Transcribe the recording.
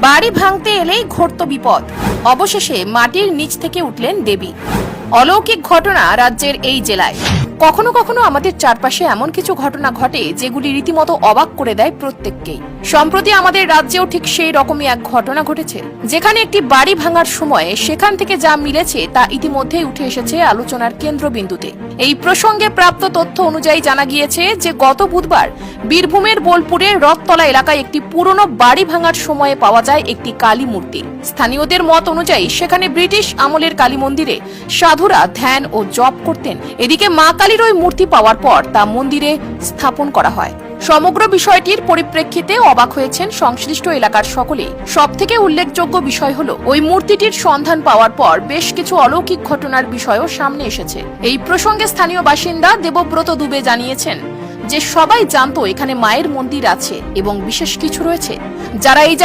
বাড়ি ভাঙতে এলেই ঘটত বিপদ, অবশেষে মাটির নিচ থেকে উঠলেন দেবী। অলৌকিক ঘটনা রাজ্যের এই জেলায়। কখনো কখনো আমাদের চারপাশে এমন কিছু ঘটনা ঘটে যেগুলি রীতিমতো অবাক করে দেয় প্রত্যেককেই। সম্প্রতি আমাদের রাজ্যেও ঠিক সেই রকমই এক ঘটনা ঘটেছে, যেখানে একটি বাড়ি ভাঙার সময় সেখান থেকে যা মিলেছে তা ইতিমধ্যেই উঠে এসেছে আলোচনার কেন্দ্রবিন্দুতে। এই প্রসঙ্গে প্রাপ্ত তথ্য অনুযায়ী জানা গিয়েছে যে গত বুধবার বীরভূমের বোলপুরের রথতলা এলাকায় একটি পুরনো বাড়ি ভাঙার সময়ে পাওয়া যায় একটি কালী মূর্তি। স্থানীয়দের মত অনুযায়ী সেখানে ব্রিটিশ আমলের কালী মন্দিরে সাধুরা ধ্যান ও জপ করতেন। এদিকে মা কালীর ওই মূর্তি পাওয়ার পর তা মন্দিরে স্থাপন করা হয়। সমগ্র বিষয়টির পরিপ্রেক্ষিতে অবাক হয়েছেন সংশ্লিষ্ট এলাকার সকলেই। সবথেকে উল্লেখযোগ্য বিষয় হলো ওই মূর্তিটির সন্ধান পাওয়ার পর বেশ কিছু অলৌকিক ঘটনার বিষয়ও সামনে এসেছে। এই প্রসঙ্গে স্থানীয় বাসিন্দা দেবব্রত দুবে জানিয়েছেন যে সবাই জানতো এখানে মায়ের মন্দির আছে এবং বিশেষ কিছু রয়েছে। যারা এই